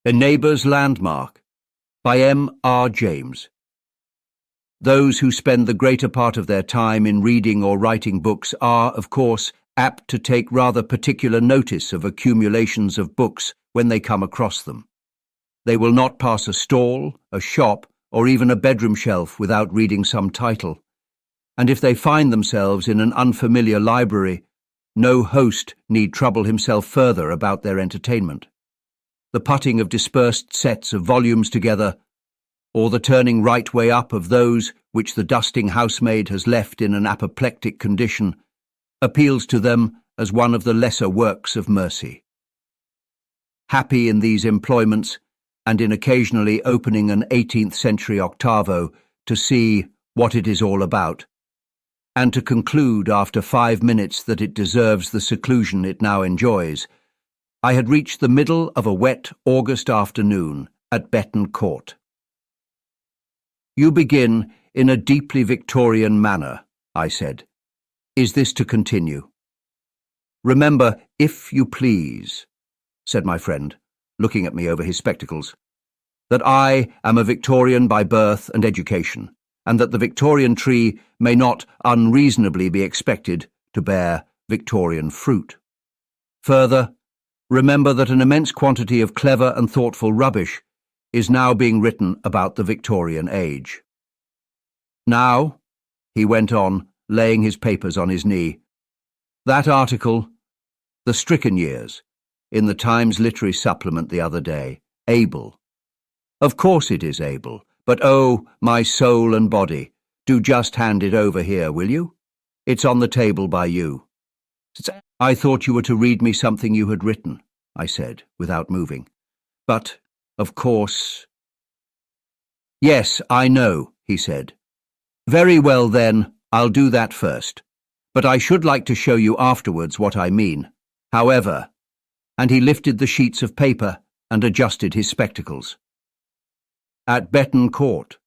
A Neighbour's Landmark by M.R. James. Those who spend the greater part of their time in reading or writing books are, of course, apt to take rather particular notice of accumulations of books when they come across them. They will not pass a stall, a shop, or even a bedroom shelf without reading some title. And if they find themselves in an unfamiliar library, no host need trouble himself further about their entertainment. The putting of dispersed sets of volumes together, or the turning right way up of those which the dusting housemaid has left in an apoplectic condition, appeals to them as one of the lesser works of mercy. Happy in these employments, and in occasionally opening an 18th century octavo to see what it is all about, and to conclude after 5 minutes that it deserves the seclusion it now enjoys, I had reached the middle of a wet August afternoon at Betton Court. "You begin in a deeply Victorian manner," I said. "Is this to continue?" "Remember, if you please," said my friend, looking at me over his spectacles, "that I am a Victorian by birth and education, and that the Victorian tree may not unreasonably be expected to bear Victorian fruit. Further, remember that an immense quantity of clever and thoughtful rubbish is now being written about the Victorian age. Now," he went on, laying his papers on his knee, "that article, 'The Stricken Years,' in the Times Literary Supplement the other day, able. Of course it is able, but oh, my soul and body, do just hand it over here, will you? It's on the table by you." "I thought you were to read me something you had written," I said, without moving. "But, of course—" "Yes, I know," he said. "Very well then, I'll do that first. But I should like to show you afterwards what I mean. However," and he lifted the sheets of paper and adjusted his spectacles. At Betton Court,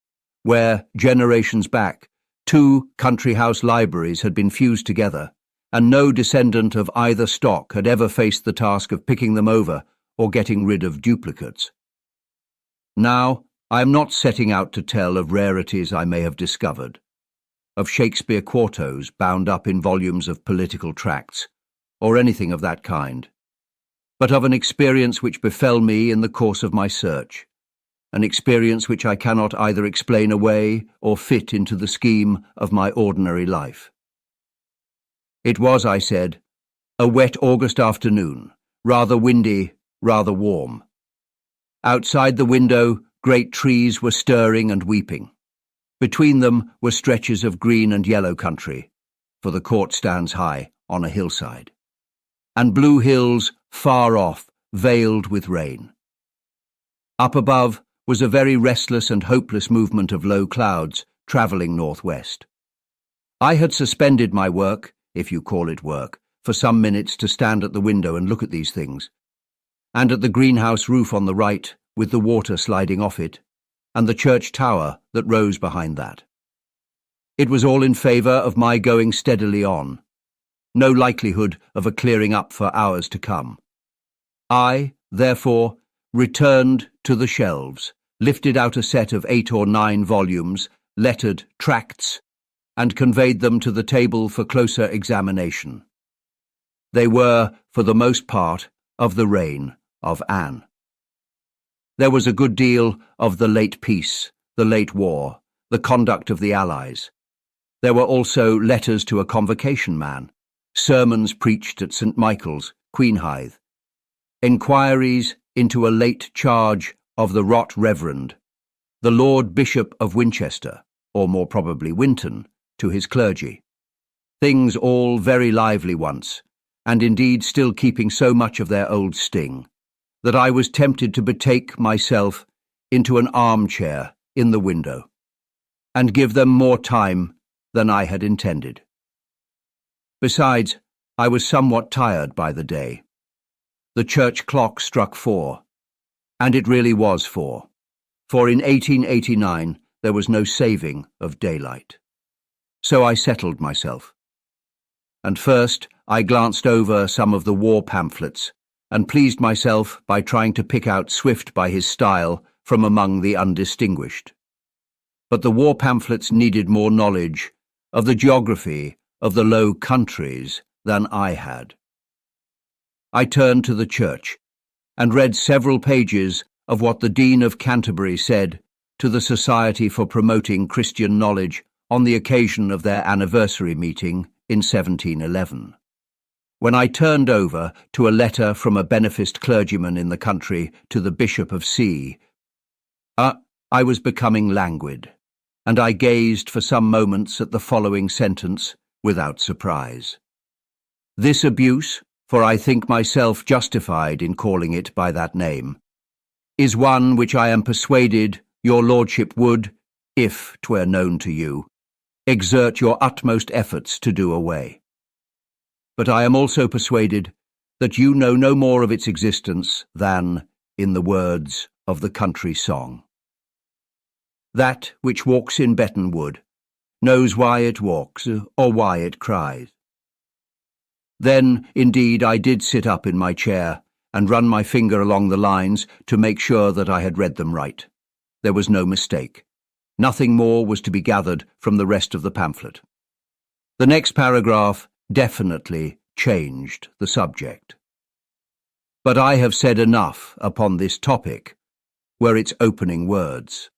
where, generations back, 2 country house libraries had been fused together, and no descendant of either stock had ever faced the task of picking them over or getting rid of duplicates. Now, I am not setting out to tell of rarities I may have discovered, of Shakespeare quartos bound up in volumes of political tracts, or anything of that kind, but of an experience which befell me in the course of my search, an experience which I cannot either explain away or fit into the scheme of my ordinary life. It was, I said, a wet August afternoon, rather windy, rather warm. Outside the window, great trees were stirring and weeping. Between them were stretches of green and yellow country, for the court stands high on a hillside, and blue hills far off, veiled with rain. Up above was a very restless and hopeless movement of low clouds travelling northwest. I had suspended my work, if you call it work, for some minutes to stand at the window and look at these things, and at the greenhouse roof on the right, with the water sliding off it, and the church tower that rose behind that. It was all in favour of my going steadily on, no likelihood of a clearing up for hours to come. I, therefore, returned to the shelves, lifted out a set of 8 or 9 volumes, lettered tracts, and conveyed them to the table for closer examination. They were, for the most part, of the reign of Anne. There was a good deal of the late peace, the late war, the conduct of the Allies. There were also letters to a convocation man, sermons preached at St. Michael's, Queenhithe, enquiries into a late charge of the Rot Reverend, the Lord Bishop of Winchester, or more probably Winton, to his clergy. Things all very lively once, and indeed still keeping so much of their old sting, that I was tempted to betake myself into an armchair in the window, and give them more time than I had intended. Besides, I was somewhat tired by the day. The church clock struck 4, and it really was 4, for in 1889 there was no saving of daylight. So I settled myself, and first I glanced over some of the war pamphlets and pleased myself by trying to pick out Swift by his style from among the undistinguished. But the war pamphlets needed more knowledge of the geography of the Low Countries than I had. I turned to the church and read several pages of what the Dean of Canterbury said to the Society for Promoting Christian Knowledge on the occasion of their anniversary meeting in 1711. When I turned over to a letter from a beneficed clergyman in the country to the Bishop of C, I was becoming languid, and I gazed for some moments at the following sentence without surprise. This abuse, for I think myself justified in calling it by that name, is one which I am persuaded your lordship would, if 'twere known to you, exert your utmost efforts to do away. But I am also persuaded that you know no more of its existence than, in the words of the country song, that which walks in Betton Wood knows why it walks or why it cries. Then, indeed, I did sit up in my chair and run my finger along the lines to make sure that I had read them right. There was no mistake. Nothing more was to be gathered from the rest of the pamphlet. The next paragraph definitely changed the subject. But I have said enough upon this topic, were its opening words.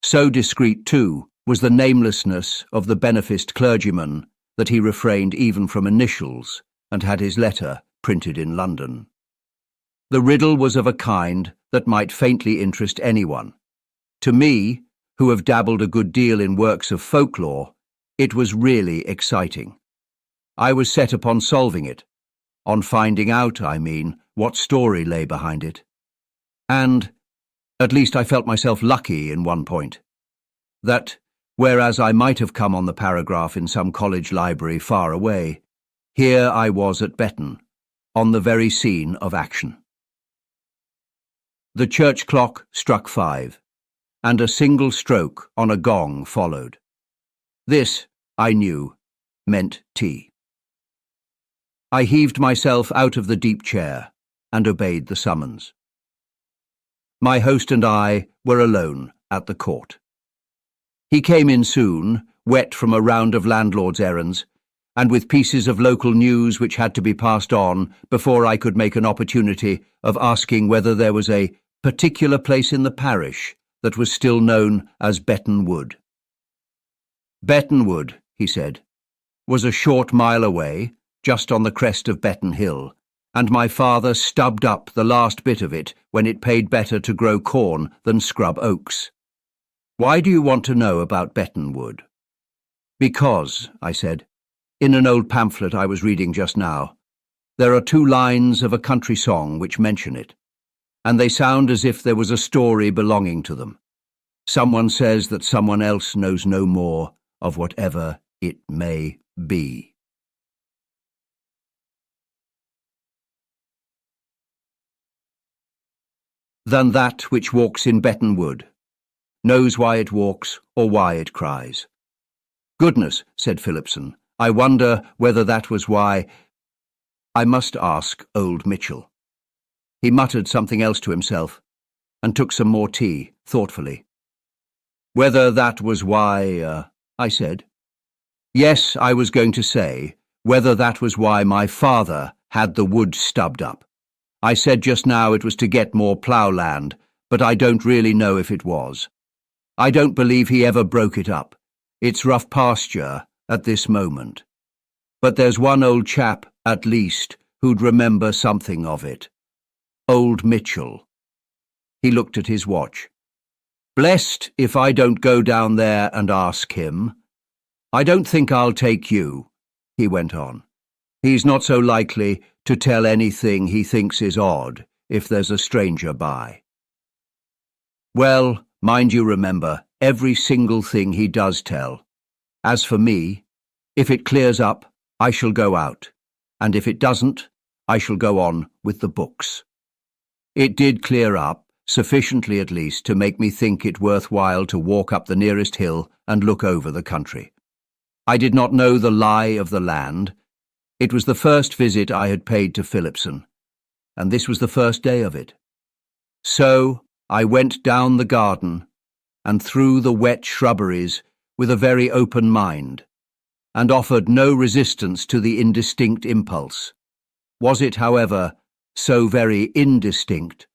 So discreet, too, was the namelessness of the beneficed clergyman that he refrained even from initials and had his letter printed in London. The riddle was of a kind that might faintly interest anyone. To me, who have dabbled a good deal in works of folklore, it was really exciting. I was set upon solving it, on finding out, I mean, what story lay behind it. And, at least I felt myself lucky in one point, that, whereas I might have come on the paragraph in some college library far away, here I was at Betton, on the very scene of action. The church clock struck 5, and a single stroke on a gong followed. This, I knew, meant tea. I heaved myself out of the deep chair and obeyed the summons. My host and I were alone at the court. He came in soon, wet from a round of landlord's errands, and with pieces of local news which had to be passed on before I could make an opportunity of asking whether there was a particular place in the parish that was still known as Betton Wood. Betton Wood, he said, was a short mile away, just on the crest of Betton Hill, and my father stubbed up the last bit of it when it paid better to grow corn than scrub oaks. Why do you want to know about Betton Wood? Because, I said, in an old pamphlet I was reading just now, there are 2 lines of a country song which mention it, and they sound as if there was a story belonging to them. Someone says that someone else knows no more of whatever it may be. Than that which walks in Betton Wood, knows why it walks or why it cries. Goodness, said Phillipson, I wonder whether that was why. I must ask old Mitchell. He muttered something else to himself and took some more tea, thoughtfully. Whether that was why, I said. Yes, I was going to say, whether that was why my father had the wood stubbed up. I said just now it was to get more ploughland, but I don't really know if it was. I don't believe he ever broke it up. It's rough pasture at this moment. But there's one old chap, at least, who'd remember something of it. Old Mitchell. He looked at his watch. Blessed if I don't go down there and ask him. I don't think I'll take you, he went on. He's not so likely to tell anything he thinks is odd if there's a stranger by. Well, mind you remember every single thing he does tell. As for me, if it clears up, I shall go out, and if it doesn't, I shall go on with the books. It did clear up, sufficiently at least to make me think it worthwhile to walk up the nearest hill and look over the country. I did not know the lie of the land. It was the first visit I had paid to Phillipson, and this was the first day of it. So I went down the garden and through the wet shrubberies with a very open mind, and offered no resistance to the indistinct impulse. Was it, however, so very indistinct,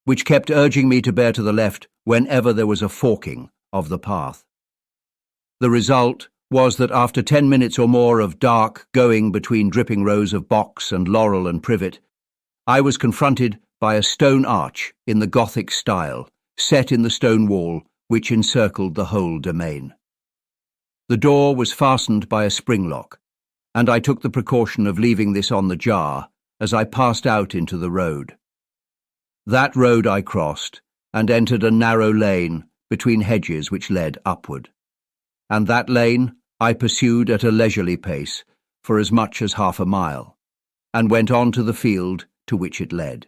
which kept urging me to bear to the left whenever there was a forking of the path. The result was that after 10 minutes or more of dark going between dripping rows of box and laurel and privet, I was confronted by a stone arch in the Gothic style, set in the stone wall which encircled the whole domain. The door was fastened by a spring lock, and I took the precaution of leaving this on the jar as I passed out into the road. That road I crossed, and entered a narrow lane between hedges which led upward, and that lane I pursued at a leisurely pace for as much as half a mile, and went on to the field to which it led.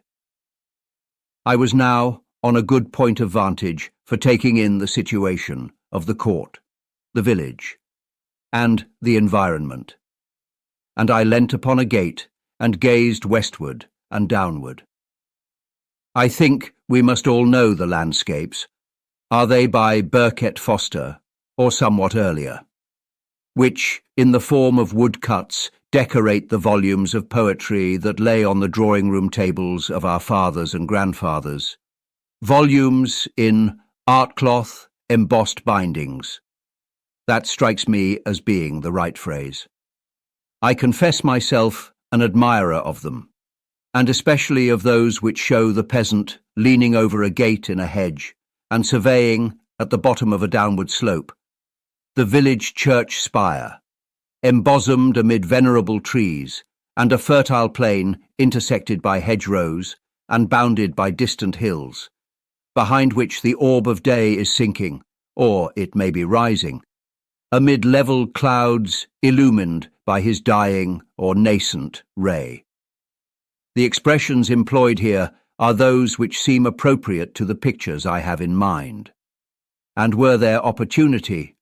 I was now on a good point of vantage for taking in the situation of the court, the village, and the environment, and I leant upon a gate and gazed westward and downward. I think we must all know the landscapes. Are they by Burket Foster, or somewhat earlier, which, in the form of woodcuts, decorate the volumes of poetry that lay on the drawing-room tables of our fathers and grandfathers, volumes in art-cloth, embossed bindings. That strikes me as being the right phrase. I confess myself an admirer of them, and especially of those which show the peasant leaning over a gate in a hedge and surveying, at the bottom of a downward slope, the village church spire, embosomed amid venerable trees, and a fertile plain intersected by hedgerows and bounded by distant hills, behind which the orb of day is sinking, or it may be rising, amid level clouds illumined by his dying or nascent ray. The expressions employed here are those which seem appropriate to the pictures I have in mind, and were there opportunity,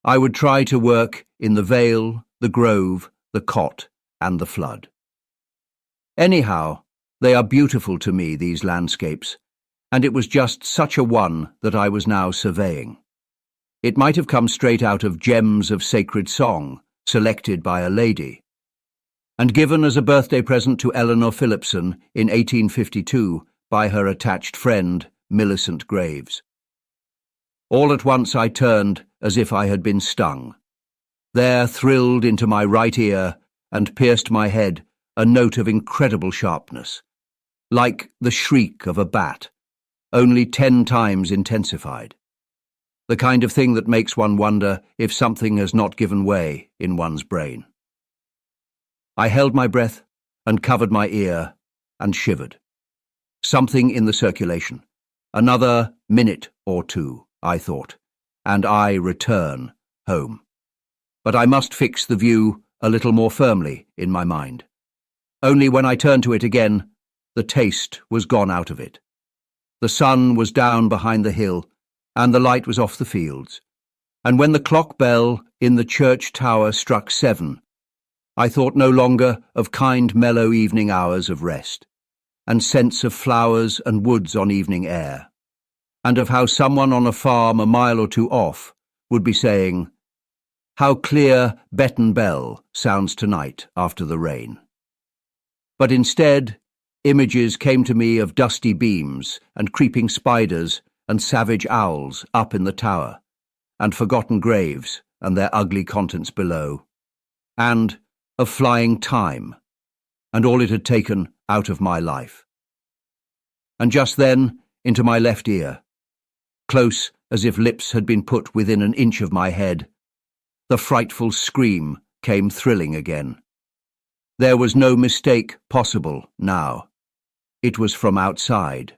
I would try to work in the vale, the grove, the cot, and the flood. Anyhow, they are beautiful to me, these landscapes, and it was just such a one that I was now surveying. It might have come straight out of Gems of Sacred Song, selected by a lady, and given as a birthday present to Eleanor Philipson in 1852 by her attached friend, Millicent Graves. All at once I turned as if I had been stung. There thrilled into my right ear and pierced my head a note of incredible sharpness, like the shriek of a bat, only 10 times intensified. The kind of thing that makes one wonder if something has not given way in one's brain. I held my breath and covered my ear and shivered. Something in the circulation. Another minute or two, I thought, and I return home. But I must fix the view a little more firmly in my mind. Only when I turned to it again, the taste was gone out of it. The sun was down behind the hill, and the light was off the fields, and when the clock bell in the church tower struck 7, I thought no longer of kind mellow evening hours of rest, and scents of flowers and woods on evening air, and of how someone on a farm a mile or two off would be saying, "How clear Betton Bell sounds tonight after the rain." But instead, images came to me of dusty beams and creeping spiders and savage owls up in the tower, and forgotten graves and their ugly contents below, and of flying time, and all it had taken out of my life. And just then, into my left ear, close as if lips had been put within an inch of my head, the frightful scream came thrilling again. There was no mistake possible now. It was from outside.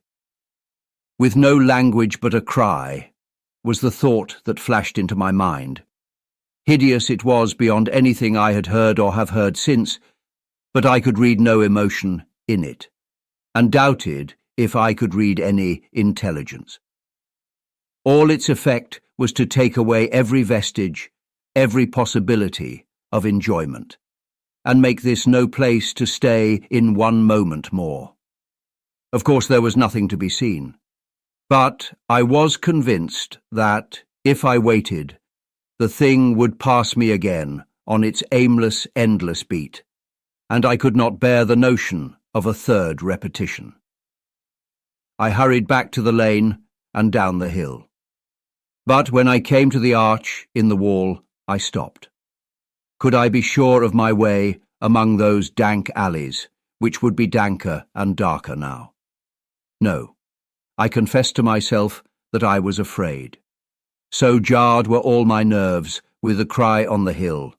With no language but a cry, was the thought that flashed into my mind. Hideous it was beyond anything I had heard or have heard since, but I could read no emotion in it, and doubted if I could read any intelligence. All its effect was to take away every vestige, every possibility of enjoyment. and make this no place to stay in 1 moment more. Of course, there was nothing to be seen, but I was convinced that, if I waited, the thing would pass me again on its aimless, endless beat, and I could not bear the notion of a third repetition. I hurried back to the lane and down the hill. But when I came to the arch in the wall, I stopped. Could I be sure of my way among those dank alleys, which would be danker and darker now? No. I confessed to myself that I was afraid. So jarred were all my nerves with the cry on the hill,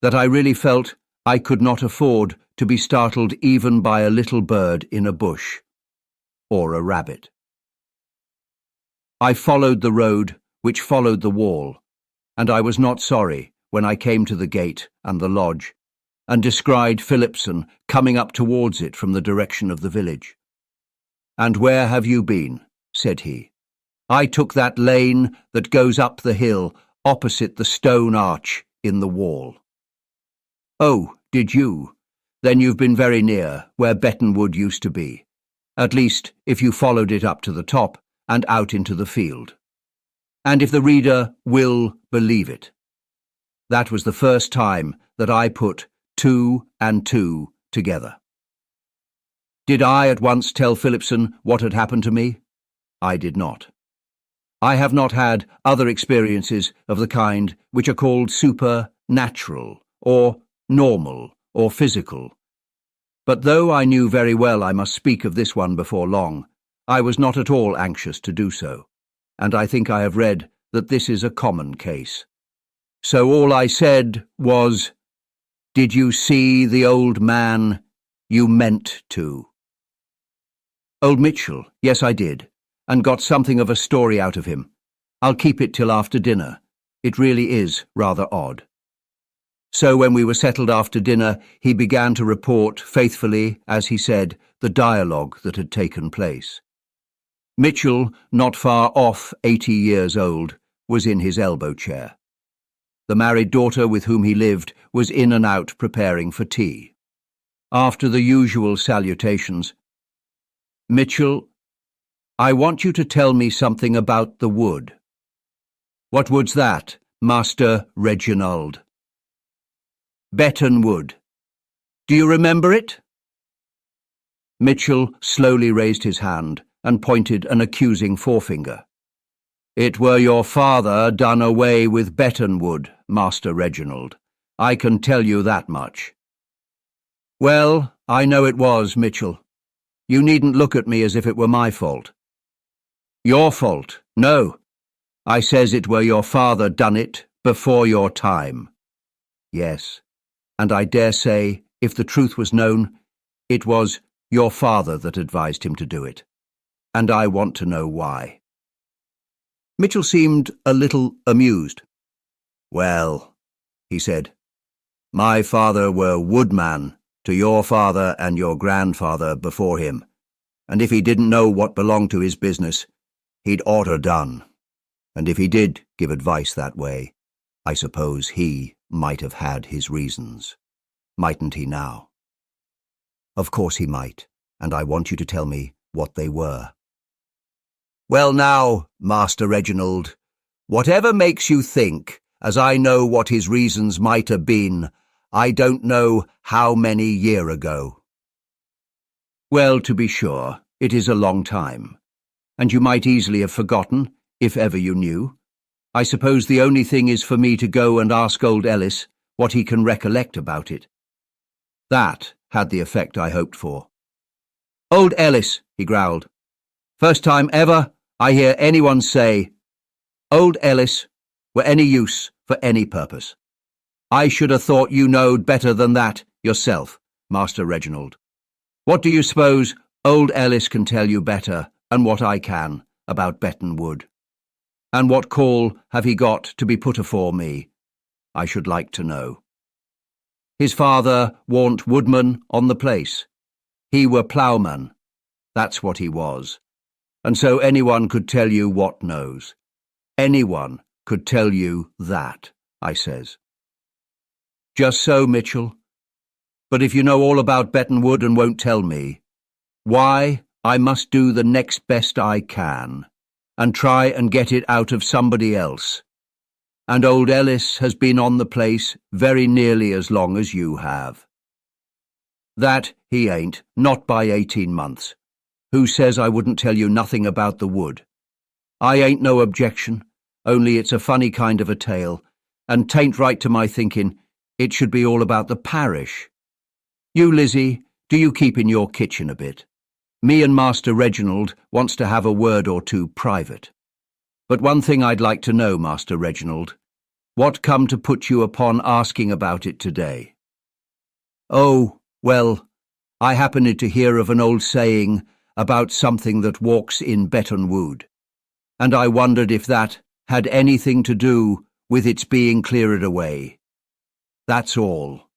that I really felt I could not afford to be startled even by a little bird in a bush, or a rabbit. I followed the road which followed the wall, and I was not sorry when I came to the gate and the lodge, and descried Philipson coming up towards it from the direction of the village. "And where have you been?" said he. "I took that lane that goes up the hill opposite the stone arch in the wall." "Oh, did you? Then you've been very near where Betton Wood used to be, at least if you followed it up to the top and out into the field. And if the reader will believe it, that was the first time that I put 2 and 2 together. Did I at once tell Philipson what had happened to me? I did not. I have not had other experiences of the kind which are called supernatural, or normal, or physical. But though I knew very well I must speak of this one before long, I was not at all anxious to do so, and I think I have read that this is a common case. So all I said was, "Did you see the old man you meant to?" "Old Mitchell, yes I did, and got something of a story out of him. I'll keep it till after dinner. It really is rather odd." So when we were settled after dinner, he began to report faithfully, as he said, the dialogue that had taken place. Mitchell, not far off 80 years old, was in his elbow chair. The married daughter with whom he lived was in and out preparing for tea. After the usual salutations, "Mitchell, I want you to tell me something about the wood." "What wood's that, Master Reginald?" "Betton Wood. Do you remember it?" Mitchell slowly raised his hand and pointed an accusing forefinger. "It were your father done away with Betton Wood, Master Reginald. I can tell you that much." "Well, I know it was, Mitchell. You needn't look at me as if it were my fault." "Your fault? No. I says it were your father done it before your time." "Yes, and I dare say, if the truth was known, it was your father that advised him to do it. And I want to know why." Mitchell seemed a little amused. "Well," he said, "my father were woodman to your father and your grandfather before him, and if he didn't know what belonged to his business, he'd oughter done. And if he did give advice that way, I suppose he might have had his reasons. Mightn't he now?" "Of course he might, and I want you to tell me what they were." "Well now, Master Reginald, whatever makes you think, as I know what his reasons might have been, I don't know how many year ago." "Well, to be sure, it is a long time, and you might easily have forgotten, if ever you knew. I suppose the only thing is for me to go and ask old Ellis what he can recollect about it." That had the effect I hoped for. "Old Ellis," he growled. "First time ever I hear anyone say, Old Ellis were any use for any purpose. I should have thought you knowed better than that yourself, Master Reginald. What do you suppose old Ellis can tell you better than what I can about Betton Wood? And what call have he got to be put afore me? I should like to know. His father warn't woodman on the place. He were ploughman. That's what he was. And so anyone could tell you what knows. Anyone could tell you that, I says. Just so, Mitchell. But if you know all about Betton Wood and won't tell me, why, I must do the next best I can, and try and get it out of somebody else. And old Ellis has been on the place very nearly as long as you have. That he ain't, not by 18 months. Who says I wouldn't tell you nothing about the wood? I ain't no objection, only it's a funny kind of a tale, and 'tain't right to my thinking it should be all about the parish. You, Lizzie, do you keep in your kitchen a bit? Me and Master Reginald wants to have a word or two private. But one thing I'd like to know, Master Reginald, what come to put you upon asking about it today? Oh, well, I happened to hear of an old saying about something that walks in Betton Wood, and I wondered if that had anything to do with its being cleared away. That's all.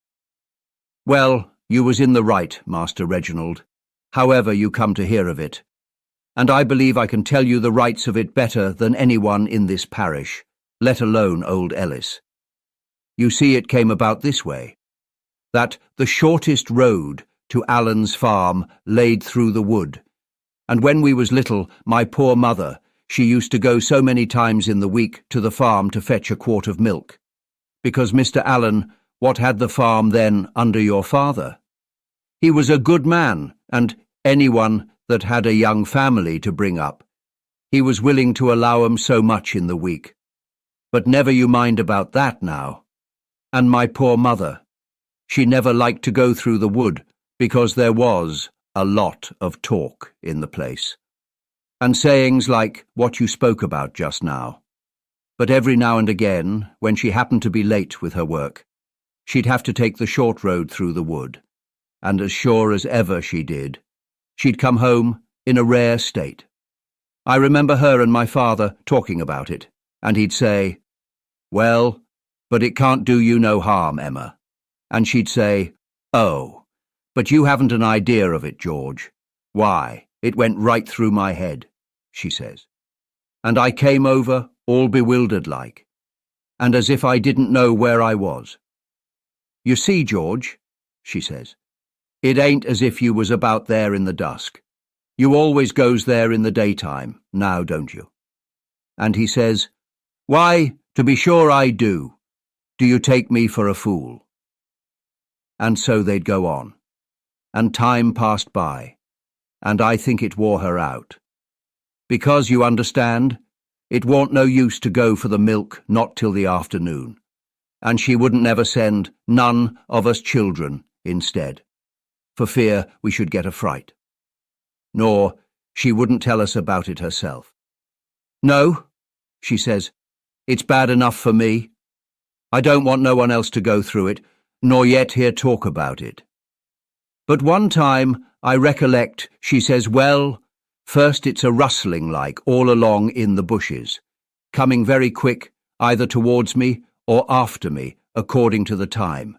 Well, you was in the right, Master Reginald, however you come to hear of it, and I believe I can tell you the rights of it better than anyone in this parish, let alone old Ellis. You see, it came about this way, that the shortest road to Allen's farm laid through the wood, and when we was little, my poor mother, she used to go so many times in the week to the farm to fetch a quart of milk, because Mr. Allen, what had the farm then under your father, he was a good man, and anyone that had a young family to bring up, he was willing to allow 'em so much in the week. But never you mind about that now. And my poor mother, she never liked to go through the wood, because there was a lot of talk in the place, and sayings like what you spoke about just now. But every now and again, when she happened to be late with her work, she'd have to take the short road through the wood, and as sure as ever she did, she'd come home in a rare state. I remember her and my father talking about it, and he'd say, "Well, but it can't do you no harm, Emma." And she'd say, "Oh, but you haven't an idea of it, George. Why, it went right through my head," she says. And I came over all bewildered like, and as if I didn't know where I was. "You see, George," she says, "it ain't as if you was about there in the dusk. You always goes there in the daytime, now don't you?" And he says, "Why, to be sure I do. Do you take me for a fool?" And so they'd go on, and time passed by, and I think it wore her out. Because, you understand, it warn't no use to go for the milk not till the afternoon, and she wouldn't never send none of us children instead, for fear we should get a fright. Nor she wouldn't tell us about it herself. "No," she says, "it's bad enough for me. I don't want no one else to go through it, nor yet hear talk about it." But one time I recollect she says, "Well, first it's a rustling like all along in the bushes, coming very quick either towards me or after me, according to the time.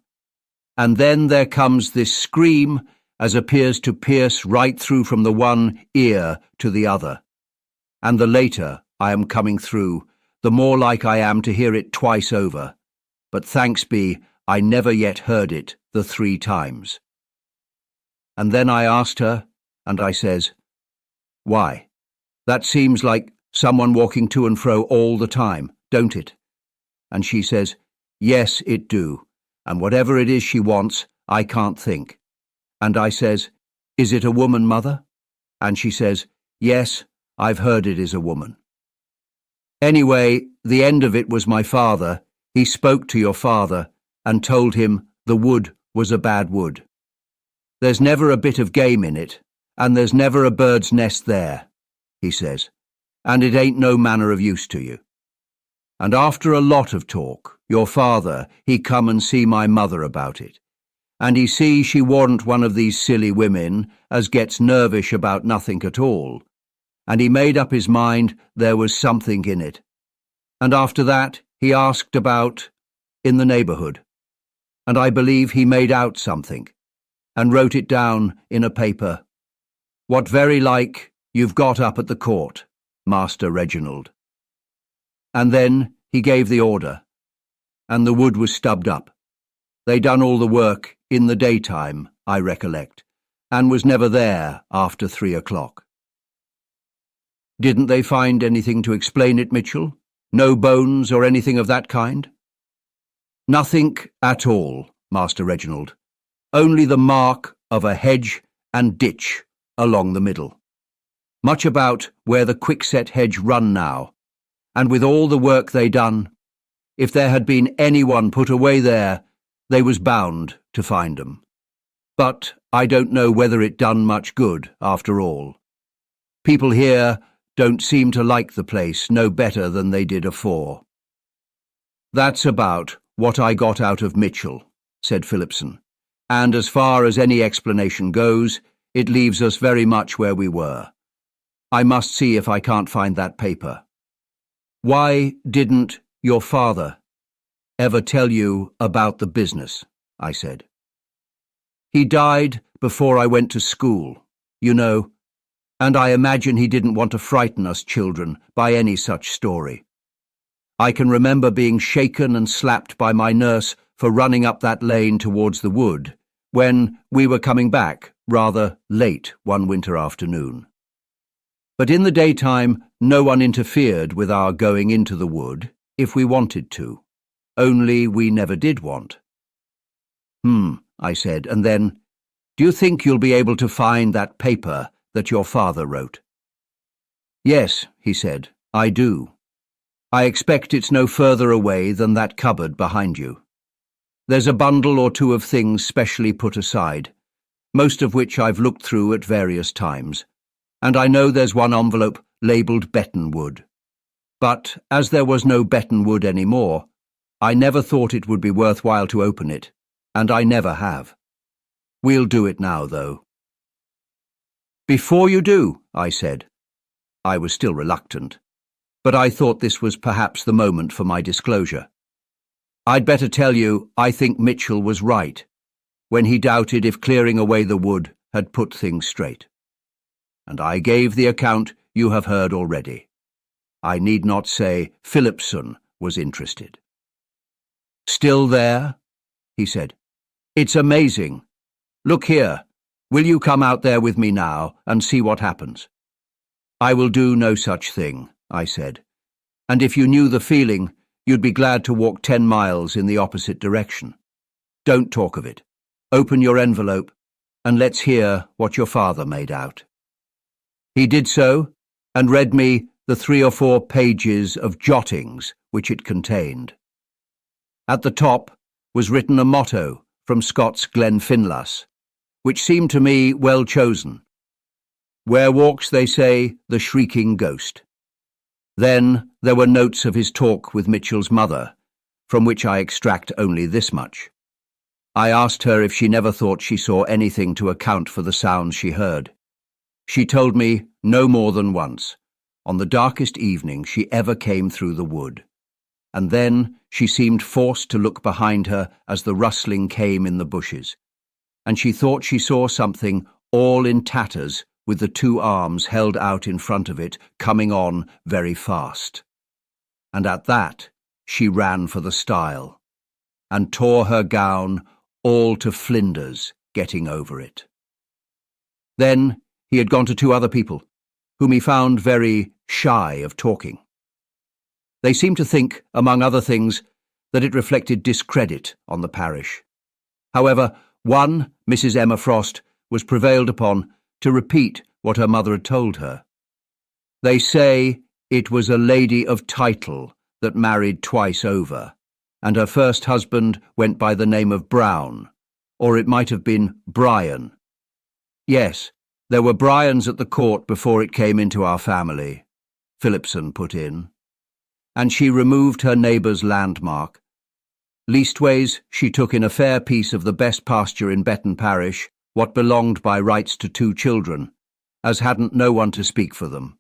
And then there comes this scream as appears to pierce right through from the one ear to the other. And the later I am coming through, the more like I am to hear it twice over. But thanks be, I never yet heard it the 3 times. And then I asked her, and I says, "Why, that seems like someone walking to and fro all the time, don't it?" And she says, "Yes, it do, and whatever it is she wants, I can't think." And I says, "Is it a woman, Mother?" And she says, "Yes, I've heard it is a woman." Anyway, the end of it was my father. He spoke to your father and told him the wood was a bad wood. "There's never a bit of game in it, and there's never a bird's nest there," he says, "and it ain't no manner of use to you." And after a lot of talk, your father, he come and see my mother about it, and he see she warn't one of these silly women as gets nervish about nothing at all, and he made up his mind there was something in it. And after that he asked about in the neighbourhood, and I believe he made out something, and wrote it down in a paper. What very like you've got up at the court, Master Reginald. And then he gave the order, and the wood was stubbed up. They done all the work in the daytime, I recollect, and was never there after 3 o'clock. Didn't they find anything to explain it, Mitchell? No bones or anything of that kind? Nothing at all, Master Reginald. Only the mark of a hedge and ditch along the middle. Much about where the quickset hedge run now, and with all the work they done, if there had been anyone put away there, they was bound to find 'em. But I don't know whether it done much good after all. People here don't seem to like the place no better than they did afore. That's about what I got out of Mitchell, said Phillipson, and as far as any explanation goes, it leaves us very much where we were. I must see if I can't find that paper. Why didn't your father ever tell you about the business? I said. He died before I went to school, you know, and I imagine he didn't want to frighten us children by any such story. I can remember being shaken and slapped by my nurse for running up that lane towards the wood when we were coming back rather late one winter afternoon. But in the daytime no one interfered with our going into the wood if we wanted to, only we never did want. I said, and then, do you think you'll be able to find that paper that your father wrote? Yes, he said, I do. I expect it's no further away than that cupboard behind you. There's a bundle or two of things specially put aside, most of which I've looked through at various times, and I know there's one envelope labelled Bettonwood. But as there was no Bettonwood any more, I never thought it would be worthwhile to open it, and I never have. We'll do it now, though. Before you do, I said. I was still reluctant, but I thought this was perhaps the moment for my disclosure. I'd better tell you I think Mitchell was right when he doubted if clearing away the wood had put things straight. And I gave the account you have heard already. I need not say Phillipson was interested. Still there? He said. It's amazing. Look here. Will you come out there with me now and see what happens? I will do no such thing, I said. And if you knew the feeling, you'd be glad to walk 10 miles in the opposite direction. Don't talk of it. Open your envelope and let's hear what your father made out. He did so and read me the 3 or 4 pages of jottings which it contained. At the top was written a motto from Scott's Glenfinlas, which seemed to me well chosen. Where walks, they say, the shrieking ghost. Then there were notes of his talk with Mitchell's mother, from which I extract only this much. I asked her if she never thought she saw anything to account for the sounds she heard. She told me no more than once, on the darkest evening she ever came through the wood, and then she seemed forced to look behind her as the rustling came in the bushes, and she thought she saw something all in tatters with the 2 arms held out in front of it, coming on very fast. And at that she ran for the stile, and tore her gown all to flinders getting over it. Then he had gone to 2 other people, whom he found very shy of talking. They seemed to think, among other things, that it reflected discredit on the parish. However, one, Mrs. Emma Frost, was prevailed upon to repeat what her mother had told her. They say it was a lady of title that married twice over, and her first husband went by the name of Brown, or it might have been Brian. Yes, there were Bryans at the court before it came into our family, Phillipson put in. And she removed her neighbour's landmark. Leastways, she took in a fair piece of the best pasture in Betton parish, what belonged by rights to 2 children, as hadn't no one to speak for them,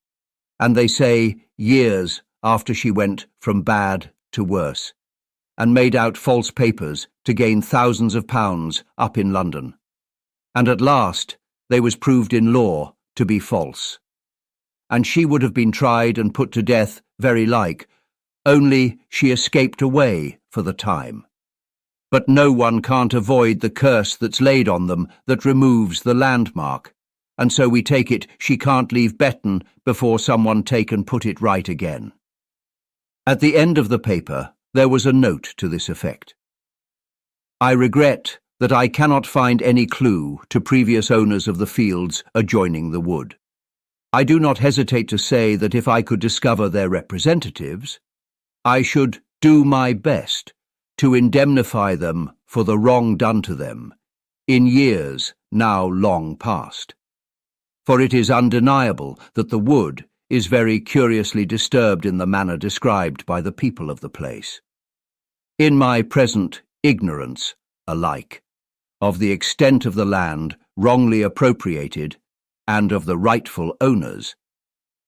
and they say years after she went from bad to worse, and made out false papers to gain thousands of pounds up in London, and at last they was proved in law to be false, and she would have been tried and put to death very like, only she escaped away for the time. but no one can't avoid the curse that's laid on them that removes the landmark, and so we take it she can't leave Betton before someone take and put it right again." At the end of the paper there was a note to this effect. "I regret that I cannot find any clue to previous owners of the fields adjoining the wood. I do not hesitate to say that if I could discover their representatives, I should do my best to indemnify them for the wrong done to them in years now long past. For it is undeniable that the wood is very curiously disturbed in the manner described by the people of the place. In my present ignorance, alike, of the extent of the land wrongly appropriated and of the rightful owners,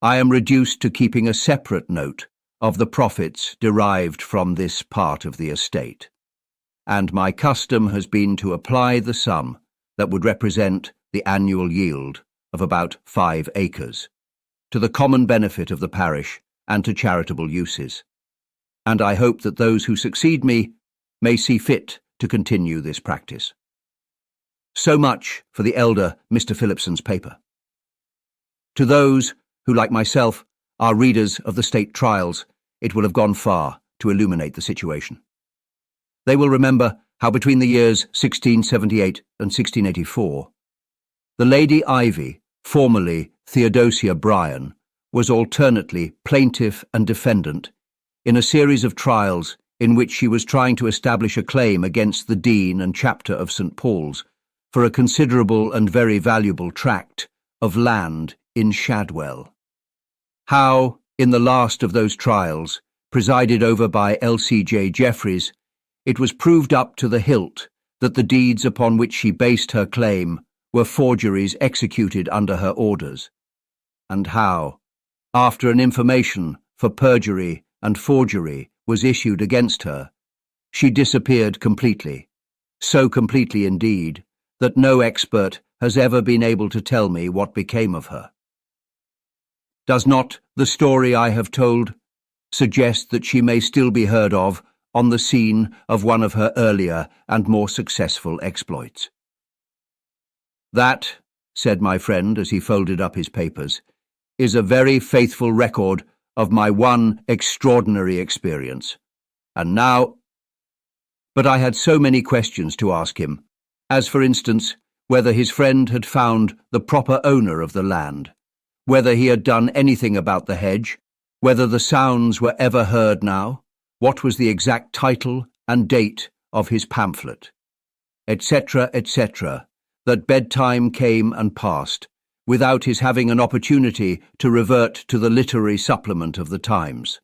I am reduced to keeping a separate note of the profits derived from this part of the estate, and my custom has been to apply the sum that would represent the annual yield of about 5 acres, to the common benefit of the parish and to charitable uses, and I hope that those who succeed me may see fit to continue this practice." So much for the elder Mr. Phillipson's paper. To those who, like myself, are readers of the state trials, it will have gone far to illuminate the situation. They will remember how between the years 1678 and 1684, the Lady Ivy, formerly Theodosia Bryan, was alternately plaintiff and defendant in a series of trials in which she was trying to establish a claim against the Dean and Chapter of St. Paul's for a considerable and very valuable tract of land in Shadwell. How, in the last of those trials, presided over by L.C.J. Jeffreys, it was proved up to the hilt that the deeds upon which she based her claim were forgeries executed under her orders, and how, after an information for perjury and forgery was issued against her, she disappeared completely, so completely indeed that no expert has ever been able to tell me what became of her. Does not the story I have told suggest that she may still be heard of on the scene of one of her earlier and more successful exploits? "That," said my friend as he folded up his papers, "is a very faithful record of my one extraordinary experience. And now—" But I had so many questions to ask him, as for instance, whether his friend had found the proper owner of the land, whether he had done anything about the hedge, whether the sounds were ever heard now, what was the exact title and date of his pamphlet, etc., etc., that bedtime came and passed, without his having an opportunity to revert to the literary supplement of the Times.